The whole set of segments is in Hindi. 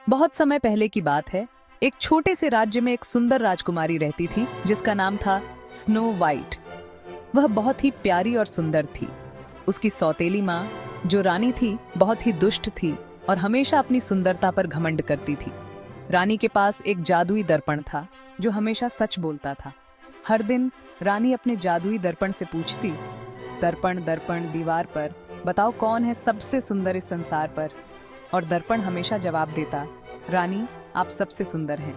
बहुत समय पहले की बात है। एक छोटे से राज्य में एक सुंदर राजकुमारी रहती थी जिसका नाम था स्नो वाइट। वह बहुत ही प्यारी और सुंदर थी। उसकी सौतेली माँ जो रानी थी बहुत ही दुष्ट थी और हमेशा अपनी सुंदरता पर घमंड करती थी। रानी के पास एक जादुई दर्पण था जो हमेशा सच बोलता था। हर दिन रानी अपने जादुई दर्पण से पूछती, दर्पण दर्पण दीवार पर बताओ कौन है सबसे सुंदर इस संसार पर। और दर्पण हमेशा जवाब देता, रानी आप सबसे सुंदर हैं।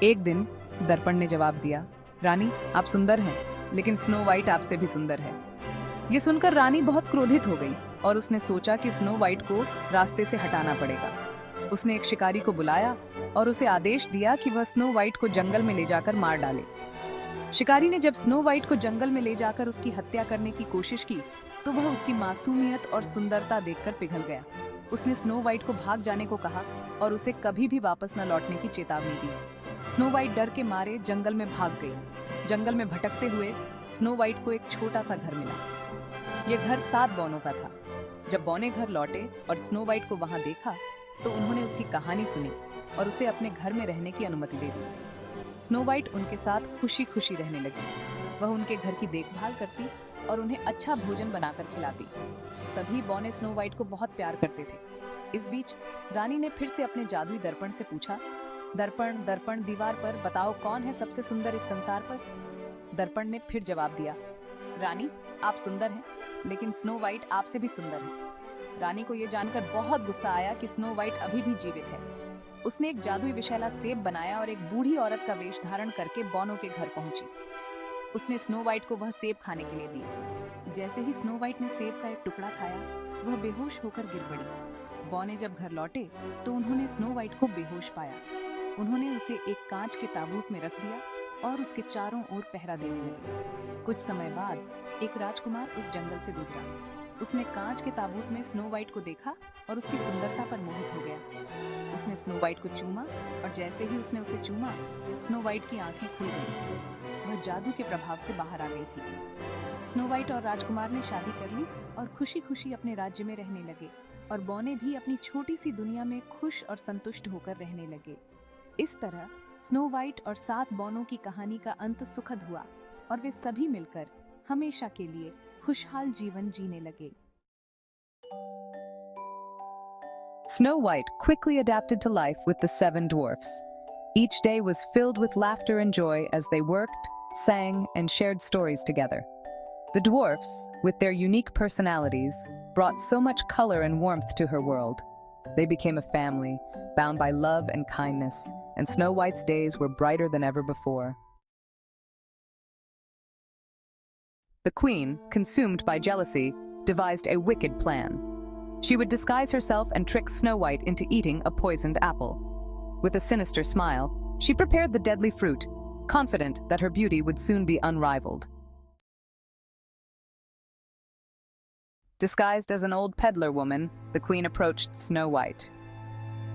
एक दिन दर्पण ने जवाब दिया, रानी आप सुंदर हैं लेकिन स्नो वाइट आपसे भी सुंदर है। ये सुनकर रानी बहुत क्रोधित हो गई और उसने सोचा कि स्नो वाइट को रास्ते से हटाना पड़ेगा। उसने एक शिकारी को बुलाया और उसे आदेश दिया कि वह स्नो वाइट को जंगल में ले जाकर मार डाले। शिकारी ने जब स्नो वाइट को जंगल में ले जाकर उसकी हत्या करने की कोशिश की तो वह उसकी मासूमियत और सुंदरता देखकर पिघल गया। उसने स्नो वाइट को भाग जाने को कहा और उसे कभी भी वापस न लौटने की चेतावनी दी। स्नो वाइट डर के मारे जंगल में भाग गई। जंगल में भटकते हुए स्नो वाइट को एक छोटा सा घर मिला। यह घर 7 बौनों का था। जब बौने घर लौटे और स्नो वाइट को वहां देखा तो उन्होंने उसकी कहानी सुनी और उसे अपने घर में रहने की अनुमति दे दी। स्नो वाइट उनके साथ खुशी खुशी रहने लगी। वह उनके घर की देखभाल करती और उन्हें अच्छा भोजन बनाकर खिलाती। सभी बौने स्नो वाइट को बहुत प्यार करते थे। इस बीच रानी ने फिर से अपने जादुई दर्पण से पूछा, दर्पण दर्पण दीवार पर बताओ कौन है सबसे सुंदर इस संसार पर। दर्पण ने फिर जवाब दिया, रानी आप सुंदर हैं लेकिन स्नो वाइट आपसे भी सुंदर है। रानी को यह जानकर बहुत गुस्सा आया कि स्नो वाइट अभी भी जीवित है। उसने एक जादुई विषैला सेब बनाया और एक बूढ़ी औरत का वेश धारण करके बौनों के घर पहुंची। उसने स्नो वाइट को वह सेब खाने के लिए दी। जैसे ही स्नो वाइट ने सेब का एक टुकड़ा खाया वह बेहोश होकर गिर पड़ी। बौने जब घर लौटे तो उन्होंने स्नो वाइट को बेहोश पाया। उन्होंने उसे एक कांच के ताबूत में रख दिया और उसके चारों ओर पहरा देने लगे। कुछ समय बाद एक राजकुमार उस जंगल से गुजरा। उसने कांच के ताबूत में स्नो वाइट को देखा और उसकी सुंदरता पर मोहित हो गया। उसने स्नो वाइट को चूमा और जैसे ही उसने उसे चूमा स्नो वाइट की आंखें खुल गईं। वह जादू के प्रभाव से बाहर आ गई थी। स्नो वाइट और राजकुमार ने शादी कर ली और खुशी खुशी अपने राज्य में रहने लगे और बौने भी अपनी छोटी सी दुनिया में खुश और संतुष्ट होकर रहने लगे। इस तरह स्नो वाइट और 7 बौनों की कहानी का अंत सुखद हुआ और वे सभी मिलकर हमेशा के लिए खुशहाल जीवन जीने लगे। Snow White quickly adapted to life with the 7 dwarfs. Each day was filled with laughter and joy as they worked, sang, and shared stories together. The dwarfs, with their unique personalities, brought so much color and warmth to her world. They became a family, bound by love and kindness, and Snow White's days were brighter than ever before. The queen, consumed by jealousy, devised a wicked plan. She would disguise herself and trick Snow White into eating a poisoned apple. With a sinister smile, she prepared the deadly fruit, confident that her beauty would soon be unrivaled. Disguised as an old peddler woman, the queen approached Snow White.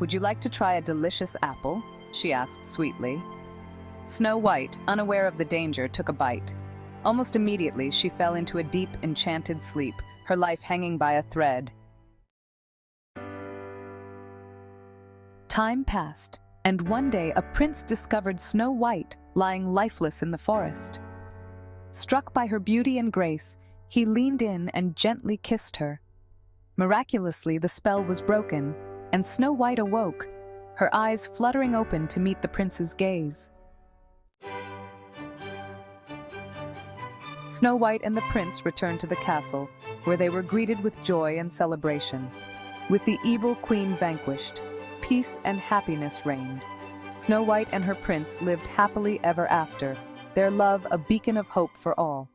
"Would you like to try a delicious apple?" she asked sweetly. Snow White, unaware of the danger, took a bite. Almost immediately, she fell into a deep, enchanted sleep, her life hanging by a thread. Time passed, and one day a prince discovered Snow White lying lifeless in the forest. Struck by her beauty and grace, he leaned in and gently kissed her. Miraculously, the spell was broken, and Snow White awoke, her eyes fluttering open to meet the prince's gaze. Snow White and the prince returned to the castle, where they were greeted with joy and celebration. With the evil queen vanquished, peace and happiness reigned. Snow White and her prince lived happily ever after, their love a beacon of hope for all.